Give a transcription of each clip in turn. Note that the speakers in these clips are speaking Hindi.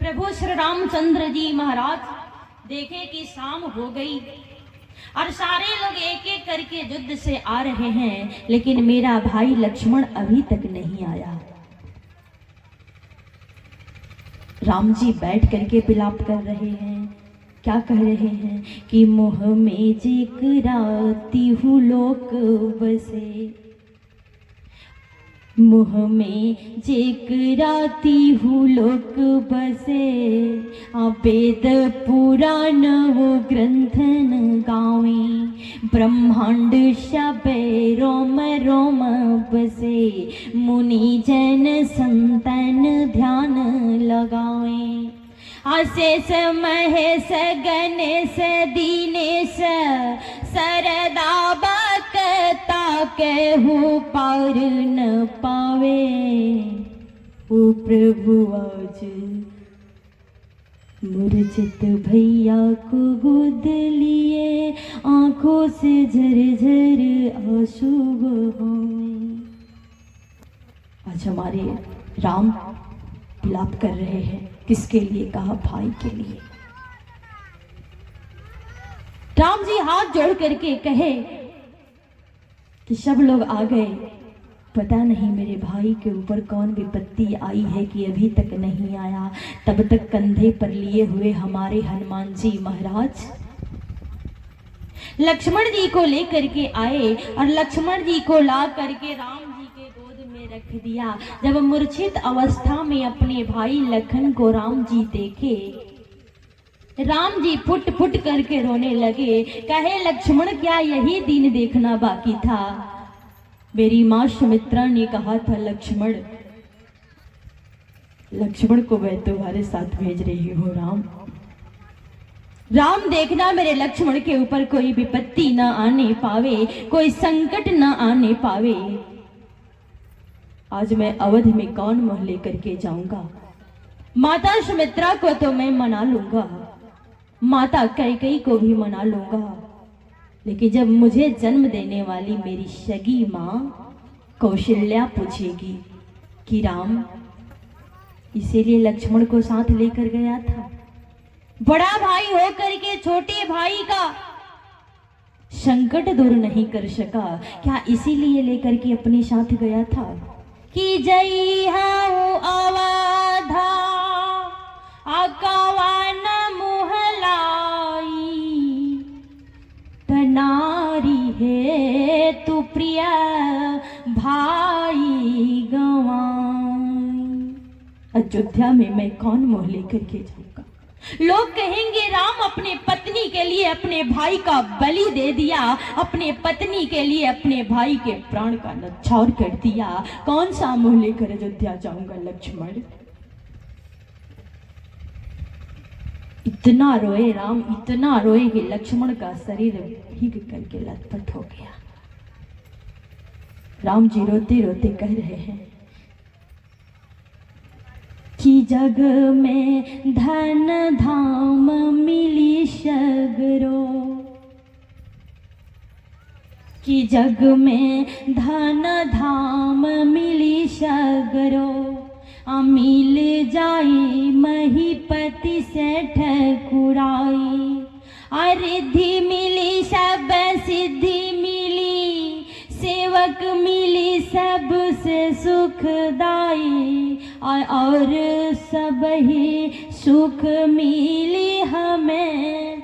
प्रभु श्री रामचंद्र जी महाराज देखे कि शाम हो गई और सारे लोग एक एक करके युद्ध से आ रहे हैं, लेकिन मेरा भाई लक्ष्मण अभी तक नहीं आया। राम जी बैठ करके विलाप कर रहे हैं। क्या कह रहे हैं कि मोह में जेकराती हूँ लोक बसे, मोह में जेकराती हूँ लोक बसे, वेद पुराण वो ग्रंथन गावे, ब्रह्मांड शबे रोम रोम बसे, मुनि जन संतन ध्यान लगावे, अशेष महेश गणेश दीनेश सरदा बकता कहूँ पार न पावे, ओ प्रभु आज मूर्छित भैया को गोद लिए, आंखों से झरझर आंसू बहाए। आज हमारे राम विलाप कर रहे हैं। किसके लिए? कहा भाई के लिए। राम जी हाथ जोड़ करके कहे कि सब लोग आ गए, पता नहीं मेरे भाई के ऊपर कौन विपत्ति आई है कि अभी तक नहीं आया। तब तक कंधे पर लिए हुए हमारे हनुमान जी महाराज लक्ष्मण जी को लेकर के आए और लक्ष्मण जी को ला करके राम जी के गोद में रख दिया। जब मूर्छित अवस्था में अपने भाई लखन को राम जी देखे, राम जी फुट फुट करके रोने लगे। कहे लक्ष्मण क्या यही दिन देखना बाकी था? मेरी मां सुमित्रा ने कहा था लक्ष्मण को मैं तुम्हारे साथ भेज रही हूँ। राम देखना मेरे लक्ष्मण के ऊपर कोई विपत्ति न आने पावे, कोई संकट न आने पावे। आज मैं अवध में कौन मोह लेकर के जाऊंगा? माता सुमित्रा को तो मैं मना लूंगा, माता कैकेयी को भी मना लूंगा, लेकिन जब मुझे जन्म देने वाली मेरी सगी मां कौशल्या पूछेगी कि राम इसीलिए लक्ष्मण को साथ लेकर गया था, बड़ा भाई होकर के छोटे भाई का संकट दूर नहीं कर सका, क्या इसीलिए लेकर के अपने साथ गया था? कि जई हूँ अवधा अकवन मुहलाई, नारी है तू प्रिय भाई गंवाई। अयोध्या में मैं कौन मोह लेकर के जाऊंगा? लोग कहेंगे राम अपने पत्नी के लिए अपने भाई का बलि दे दिया, अपने पत्नी के लिए अपने भाई के प्राण का न्यौछावर कर दिया। कौन सा मोह लेकर अयोध्या जाऊंगा लक्ष्मण? इतना रोए राम, इतना रोए कि लक्ष्मण का शरीर भीग करके लथपथ हो गया। राम जी रोते रोते कह रहे हैं कि जग में धन धाम मिली सगरो, कि जग में धन धाम मिली सगरो, मिल जाई महीपति से ठकुराई, रिद्धि मिली सब सिद्धि मिली, सेवक मिली सबसे सुखदाई, और सब ही सुख मिली हमें,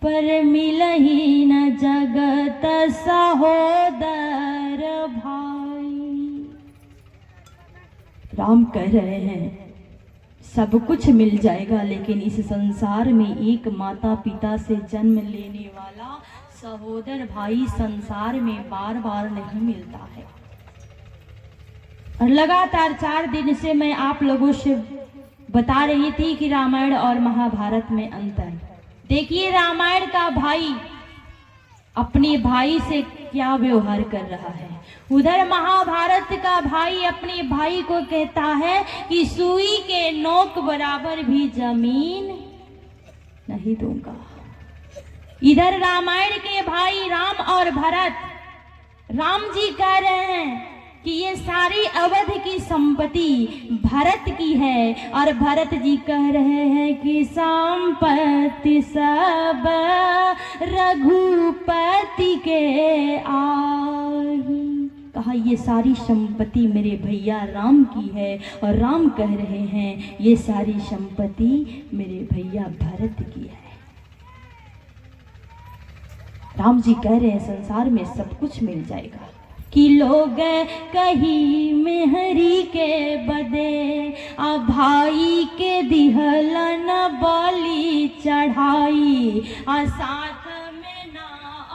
पर मिलही न जगत सहोदर भाई। राम कह रहे हैं सब कुछ मिल जाएगा, लेकिन इस संसार में एक माता पिता से जन्म लेने वाला सहोदर भाई संसार में बार बार नहीं मिलता है। और लगातार 4 दिन से मैं आप लोगों से बता रही थी कि रामायण और महाभारत में अंतर। देखिए रामायण का भाई अपने भाई से क्या व्यवहार कर रहा है, उधर महाभारत का भाई अपने भाई को कहता है कि सुई के नोक बराबर भी जमीन नहीं दूंगा। इधर रामायण के भाई राम और भरत, राम जी कह रहे हैं कि ये सारी अवध की संपत्ति भरत की है। और भरत जी कह रहे हैं कि संपत्ति सब रघुपति के आही। कहा ये सारी संपत्ति मेरे भैया राम की है, और राम कह रहे हैं ये सारी संपत्ति मेरे भैया भरत की है। राम जी कह रहे हैं संसार में सब कुछ मिल जाएगा, कि लोग कहीं मेहरी के बदे आ भाई के दिहलन बलि चढ़ाई, आ साथ में ना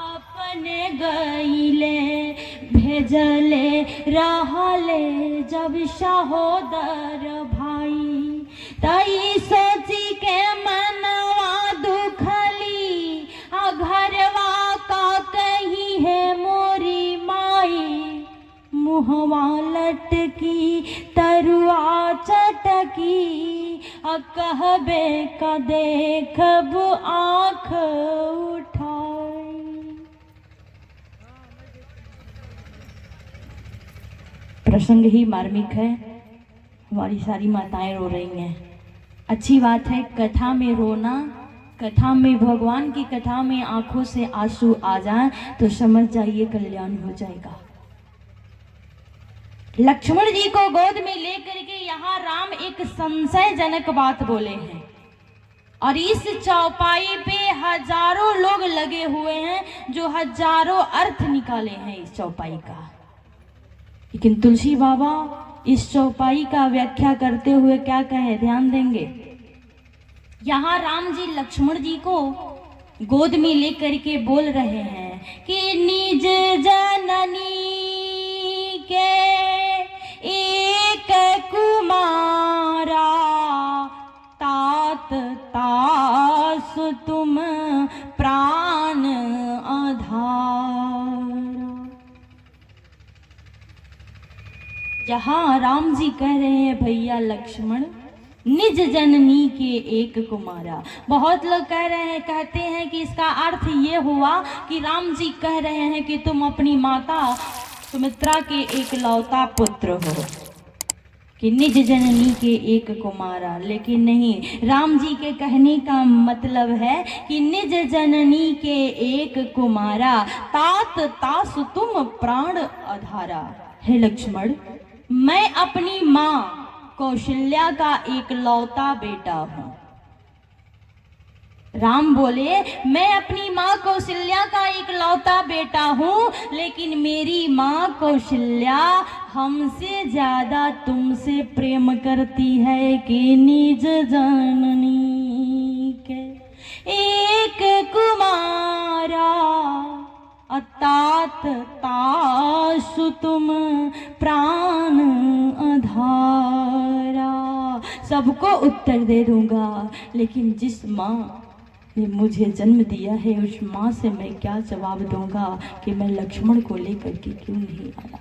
अपने गईले भेजले रहले जब सहोदर भाई। तई सोची के मनवा दुखली आ घरवा का कही है मोरी माई, मुहवा लटकी तरुआ चटकी आ कहबे का देखब आँख उठाई। प्रसंग ही मार्मिक है, हमारी सारी माताएं रो रही हैं। अच्छी बात है कथा में रोना, कथा में भगवान की कथा में आंखों से आंसू आ जाए तो समझ जाइए कल्याण हो जाएगा। लक्ष्मण जी को गोद में लेकर के यहाँ राम एक संशयजनक बात बोले हैं, और इस चौपाई पे हजारों लोग लगे हुए हैं जो हजारों अर्थ निकाले हैं इस चौपाई का। लेकिन तुलसी बाबा इस चौपाई का व्याख्या करते हुए क्या कहे, ध्यान देंगे। यहाँ राम जी लक्ष्मण जी को गोद में लेकर के बोल रहे हैं कि निज जननी के एक कुमारा, तात तास तुम प्राण आधारा। जहाँ राम जी कह रहे हैं भैया लक्ष्मण निज जननी के एक कुमारा, बहुत लोग कह रहे हैं, कहते हैं कि इसका अर्थ ये हुआ कि राम जी कह रहे हैं कि तुम अपनी माता सुमित्रा के एक लौता पुत्र हो, कि निज जननी के एक कुमारा। लेकिन नहीं, राम जी के कहने का मतलब है कि निज जननी के एक कुमारा, तात तास तुम प्राण आधारा। हे लक्ष्मण, मैं अपनी माँ कौशल्या का एक लौता बेटा हूं। राम बोले मैं अपनी माँ कौशल्या का एक लौता बेटा हूँ, लेकिन मेरी माँ कौशल्या हमसे ज्यादा तुमसे प्रेम करती है कि निज जननी के एक कुमारा, तात तासु तुम प्राण आधारा। सबको उत्तर दे दूंगा, लेकिन जिस माँ ने मुझे जन्म दिया है उस माँ से मैं क्या जवाब दूंगा कि मैं लक्ष्मण को लेकर के क्यों नहीं आया।